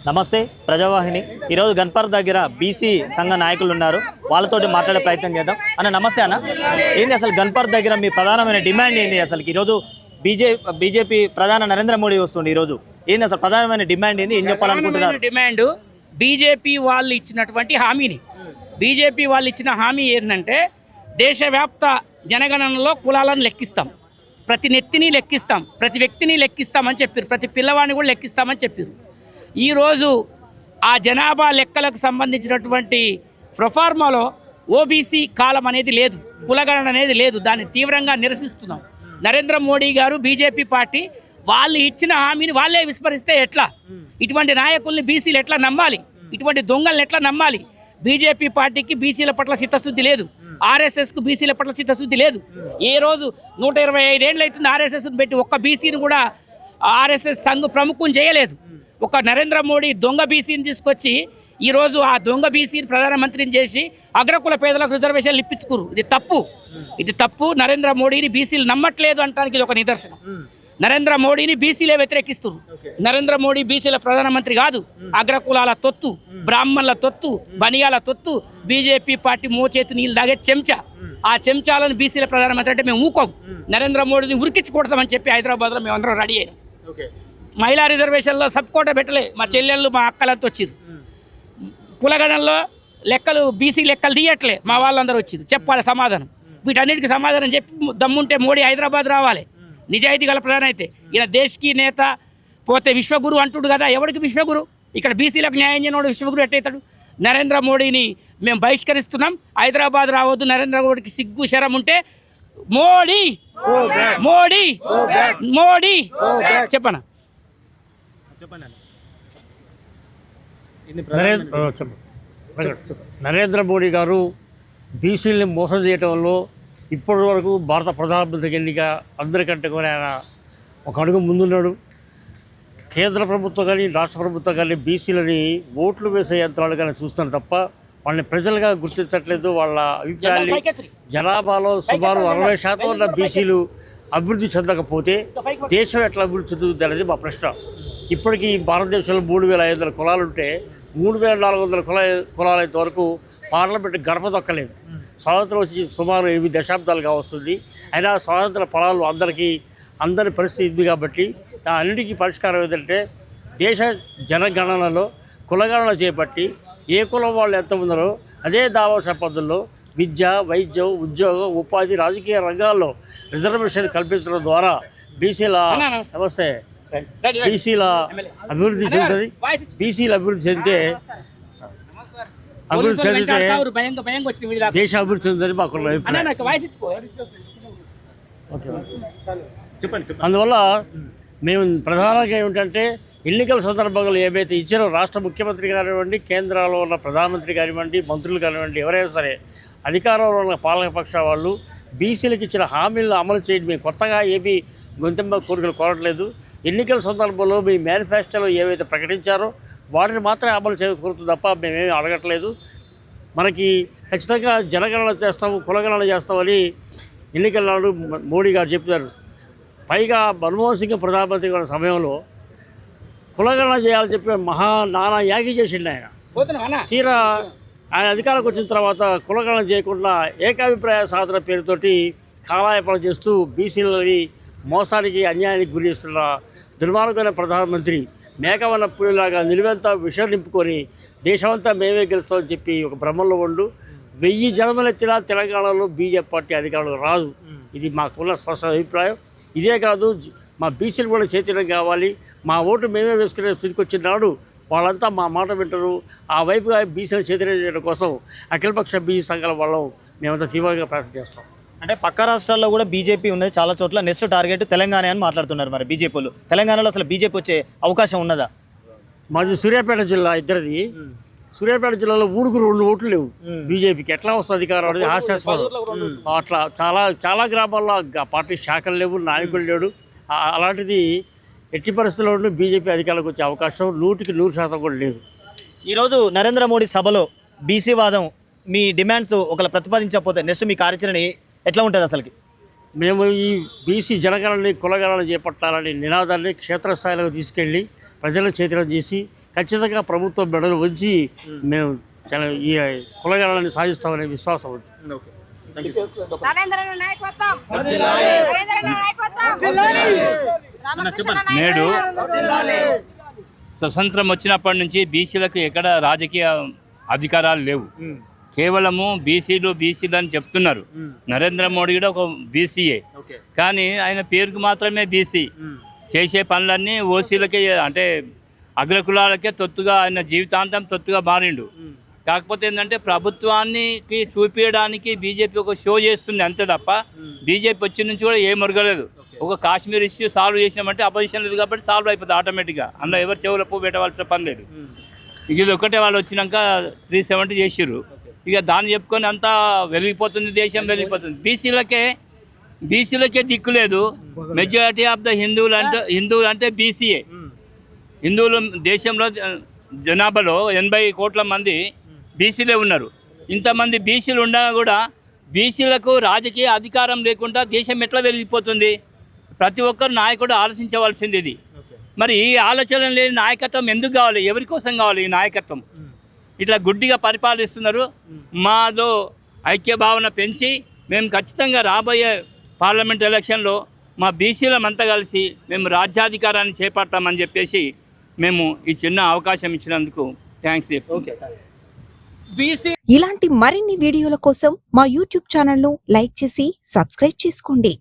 నమస్తే ప్రజావాహిని. ఈరోజు గన్పర్ దగ్గర బీసీ సంఘ నాయకులు ఉన్నారు, వాళ్ళతోటి మాట్లాడే ప్రయత్నం చేద్దాం. అన్న నమస్తే. అన్న ఏంటి అసలు గన్పర్ దగ్గర మీ ప్రధానమైన డిమాండ్ ఏంటి? అసలు ఈరోజు బీజేపీ ప్రధాని నరేంద్ర మోడీ వస్తుంది, ఈరోజు ఏంది అసలు ప్రధానమైన డిమాండ్ ఏంది, ఏం చెప్పాలనుకుంటున్నారు? డిమాండ్ బీజేపీ వాళ్ళు ఇచ్చినటువంటి హామీని, బీజేపీ వాళ్ళు ఇచ్చిన హామీ ఏంటంటే దేశవ్యాప్త జనగణనలో కులాలను లెక్కిస్తాం, ప్రతి నెత్తిని లెక్కిస్తాం, ప్రతి వ్యక్తిని లెక్కిస్తామని చెప్పారు, ప్రతి పిల్లవాడిని కూడా లెక్కిస్తామని చెప్పారు. ఈరోజు ఆ జనాభా లెక్కలకు సంబంధించినటువంటి ప్రొఫార్మాలో ఓబీసీ కాలం అనేది లేదు, కులగణన అనేది లేదు. దాన్ని తీవ్రంగా నిరసిస్తున్నాం. నరేంద్ర మోడీ గారు బీజేపీ పార్టీ వాళ్ళు ఇచ్చిన హామీని వాళ్ళే విస్మరిస్తే ఎట్లా? ఇటువంటి నాయకుల్ని బీసీలు ఎట్లా నమ్మాలి? ఇటువంటి దొంగల్ని ఎట్లా నమ్మాలి? బీజేపీ పార్టీకి బీసీల పట్ల చిత్తశుద్ధి లేదు, ఆర్ఎస్ఎస్కు బీసీల పట్ల చిత్తశుద్ధి లేదు. ఏ రోజు 125 ఏళ్ళు అవుతుంది ఆర్ఎస్ఎస్ని పెట్టి ఒక్క బీసీని కూడా ఆర్ఎస్ఎస్ సంఘ ప్రముఖం చేయలేదు. ఒక నరేంద్ర మోడీ దొంగ బీసీని తీసుకొచ్చి ఈరోజు ఆ దొంగ బీసీని ప్రధానమంత్రిని చేసి అగ్రకుల పేదలకు రిజర్వేషన్లు ఇప్పించుకురు. ఇది తప్పు. నరేంద్ర మోడీని బీసీలు నమ్మట్లేదు అంటానికి ఇది ఒక నిదర్శనం. నరేంద్ర మోడీని బీసీలే వ్యతిరేకిస్తున్నారు. నరేంద్ర మోడీ బీసీల ప్రధానమంత్రి కాదు, అగ్రకులాల తొత్తు, బ్రాహ్మణుల తొత్తు, బనియాల తొత్తు, బీజేపీ పార్టీ మోచేతి నీళ్ళు తాగే చెంచా. ఆ చెంచాలను బీసీల ప్రధానమంత్రి అంటే మేము ఊకోం. నరేంద్ర మోడీని ఉరికించుకూడదామని చెప్పి హైదరాబాద్లో మేము అందరం రెడీ అయ్యాం. మహిళా రిజర్వేషన్లో సబ్కోట పెట్టలే, మా చెల్లెళ్ళు మా అక్కలంతా వచ్చింది. కులగణంలో లెక్కలు బీసీ లెక్కలు తీయట్లే, మా వాళ్ళందరూ వచ్చింది. చెప్పాలి సమాధానం. వీటన్నిటికీ సమాధానం చెప్పి దమ్ముంటే మోడీ హైదరాబాద్ రావాలి, నిజాయితీ గల ప్రధాని అయితే. ఈయన దేశకి నేత పోతే విశ్వగురు అంటుడు కదా, ఎవరికి విశ్వగురు? ఇక్కడ బీసీలకు న్యాయం చేయనోడు విశ్వగురు ఎట్టయితాడు? నరేంద్ర మోడీని మేము బహిష్కరిస్తున్నాం. హైదరాబాద్ రావద్దు. నరేంద్ర మోడీకి సిగ్గు శరం ఉంటే మోడీ మోడీ మోడీ చెప్పనా? నరేంద్ర మోడీ గారు బీసీలని మోసం చేయడంలో ఇప్పటి వరకు భారత ప్రధానమంత్రికి ఎన్నిక అందరికంటే కూడా ఆయన ఒక అడుగు ముందున్నాడు. కేంద్ర ప్రభుత్వం కానీ రాష్ట్ర ప్రభుత్వం కానీ బీసీలని ఓట్లు వేసే యంత్రాలు కానీ చూస్తున్నారు తప్ప వాళ్ళని ప్రజలుగా గుర్తించట్లేదు. వాళ్ళ అభిప్రాయాలు జనాభాలో సుమారు 60% ఉన్న బీసీలు అభివృద్ధి చెందకపోతే దేశం ఎట్లా అభివృద్ధి చెందుతుంది అనేది మా ప్రశ్న. ఇప్పటికీ భారతదేశంలో 3500 కులాలు ఉంటే 3400 కులాలైతే వరకు పార్లమెంట్ గడప దొక్కలేదు. స్వాతంత్రం వచ్చి సుమారు 8 దశాబ్దాలుగా వస్తుంది. అయినా స్వాతంత్ర ఫలాలు అందరి పరిస్థితి ఉంది. కాబట్టి అన్నిటికీ పరిష్కారం ఏంటంటే దేశ జనగణనలో కులగణన చేపట్టి ఏ కులం వాళ్ళు ఎంత ఉన్నారో అదే దావా సంపదల్లో విద్య, వైద్యం, ఉద్యోగం, ఉపాధి, రాజకీయ రంగాల్లో రిజర్వేషన్ కల్పించడం ద్వారా బీసీల వ్యవస్థ బీసీల అభివృద్ధి చెందుతుంది. బీసీల అభివృద్ధి చెందితే దేశ అభివృద్ధి చెందుతుంది మాకున్న అభిప్రాయం. అందువల్ల మేము ప్రధానంగా ఏమిటంటే ఎన్నికల సందర్భంలో ఏవైతే ఇచ్చారో రాష్ట్ర ముఖ్యమంత్రి కానివ్వండి, కేంద్రంలో ఉన్న ప్రధానమంత్రి కానివ్వండి, మంత్రులు కానివ్వండి, ఎవరైనా సరే అధికారంలో ఉన్న పాలకపక్ష వాళ్ళు బీసీలకు ఇచ్చిన హామీలను అమలు చేయండి. మేము కొత్తగా ఏమీ గొంతెమ్మ కోరికలు కోరట్లేదు. ఎన్నికల సందర్భంలో మీ మేనిఫెస్టోలో ఏవైతే ప్రకటించారో వాటిని మాత్రమే అమలు చేయకూడదు తప్ప మేమేమీ అడగట్లేదు. మనకి ఖచ్చితంగా జనగణన చేస్తాము, కులగణన చేస్తామని ఎన్నికల నాడు మోడీ గారు చెప్తారు. పైగా మన్మోహన్ సింగ్ ప్రధానమంత్రి ఉన్న సమయంలో కులగణన చేయాలని చెప్పి నానా యాగి చేసిండు ఆయన. తీరా ఆయన అధికారంకి వచ్చిన తర్వాత కులగణన చేయకుండా ఏకాభిప్రాయ సాధన పేరుతోటి కాలాయపన చేస్తూ బీసీలని మోసానికి, అన్యాయానికి గురి చేస్తున్న దుర్మార్గమైన ప్రధానమంత్రి మేకవన్న పులిలాగా నిలువెంతా విషయం నింపుకొని దేశమంతా మేమే గెలుస్తామని చెప్పి ఒక భ్రమంలో ఉండు 1000 జన్మలెత్తినా తెలంగాణలో బీజేపీ పార్టీ అధికారంలో రాదు. ఇది మాకున్న స్పష్ట అభిప్రాయం. ఇదే కాదు, మా బీసీలు కూడా చైతన్యం కావాలి. మా ఓటు మేమే వేసుకునే స్థితికి వచ్చిన నాడు వాళ్ళంతా మా మాట వింటారు. ఆ వైపుగా బీసీలు చైతన్యం చేయడం కోసం అఖిలపక్ష బీసీ సంఘాల వాళ్ళం మేమంతా తీవ్రంగా ప్రయత్నం చేస్తాం. అంటే పక్క రాష్ట్రాల్లో కూడా బీజేపీ ఉన్నది చాలా చోట్ల, నెక్స్ట్ టార్గెట్ తెలంగాణ అని మాట్లాడుతున్నారు. మరి బీజేపీలు తెలంగాణలో అసలు బీజేపీ వచ్చే అవకాశం ఉన్నదా? మాది సూర్యాపేట జిల్లా, ఇద్దరిది. సూర్యాపేట జిల్లాలో ఊరుకు 2 ఓట్లు లేవు బీజేపీకి. ఎట్లా వస్తుంది అధికారం అనేది హాస్యాస్పదం. అట్లా చాలా గ్రామాల్లో పార్టీ శాఖలు లేవు, నాయకులు లేడు. అలాంటిది ఎట్టి పరిస్థితుల్లో బీజేపీ అధికారంలోకి వచ్చే అవకాశం 100% కూడా లేదు. ఈరోజు నరేంద్ర మోడీ సభలో బీసీ వాదం మీ డిమాండ్స్ ఒకవేళ ప్రతిపాదించకపోతే నెక్స్ట్ మీ కార్యాచరణ ఎట్లా ఉంటుంది అసలుకి? మేము ఈ బీసీ జనగణనని కులగణన చేపట్టాలని నినాదాన్ని క్షేత్రస్థాయిలో తీసుకెళ్ళి ప్రజలను చైతన్యం చేసి ఖచ్చితంగా ప్రభుత్వం మెడలు ఉంచి మేము ఈ కులగణాన్ని సాధిస్తామనే విశ్వాసం ఉంది. నేడు స్వతంత్రం వచ్చినప్పటి నుంచి బీసీలకు ఎక్కడ రాజకీయ అధికారాలు లేవు. కేవలము బీసీలు అని చెప్తున్నారు. నరేంద్ర మోడీ కూడా ఒక బీసీఏ, కానీ ఆయన పేరుకు మాత్రమే బీసీ. చేసే పనులన్నీ ఓసీలకే, అంటే అగ్రకులాలకే తొత్తుగా, ఆయన జీవితాంతం తొత్తుగా మారిండు. కాకపోతే ఏంటంటే ప్రభుత్వానికి చూపించడానికి బీజేపీ ఒక షో చేస్తుంది అంతే తప్ప బీజేపీ వచ్చిన నుంచి కూడా ఏం మురగలేదు. ఒక కాశ్మీర్ ఇష్యూ సాల్వ్ చేసినామంటే అపోజిషన్ లేదు కాబట్టి సాల్వ్ అయిపోతుంది ఆటోమేటిక్గా. అందులో ఎవరు చెవుల పువ్వు పెట్టవలసిన పని లేదు. ఇది ఒకటే వాళ్ళు వచ్చినాక 370 చేసిర్రు. ఇక దాన్ని చెప్పుకొని అంతా వెలిగిపోతుంది, దేశం వెలిగిపోతుంది. బీసీలకే దిక్కు లేదు. మెజారిటీ ఆఫ్ ద హిందువులు అంటే బీసీఏ. హిందువులు దేశంలో జనాభాలో 80 కోట్ల మంది బీసీలే ఉన్నారు. ఇంతమంది బీసీలు ఉన్నా కూడా బీసీలకు రాజకీయ అధికారం లేకుండా దేశం ఎట్లా వెలిగిపోతుంది? ప్రతి ఒక్కరు నాయకుడు ఆలోచించవలసింది ఇది. మరి ఈ ఆలోచన లేని నాయకత్వం ఎందుకు కావాలి? ఎవరి కోసం కావాలి ఈ నాయకత్వం? ఇట్లా గుడ్డిగా పరిపాలిస్తున్నారు. మాలో ఐక్య భావన పెంచి మేము ఖచ్చితంగా రాబోయే పార్లమెంట్ ఎలక్షన్లో మా బీసీలమంతా కలిసి మేము రాజ్యాధికారాన్ని చేపడతామని చెప్పేసి మేము ఈ చిన్న అవకాశం ఇచ్చినందుకు థ్యాంక్స్. ఇలాంటి మరిన్ని వీడియోల కోసం మా యూట్యూబ్ ఛానల్ను లైక్ చేసి సబ్స్క్రైబ్ చేసుకోండి.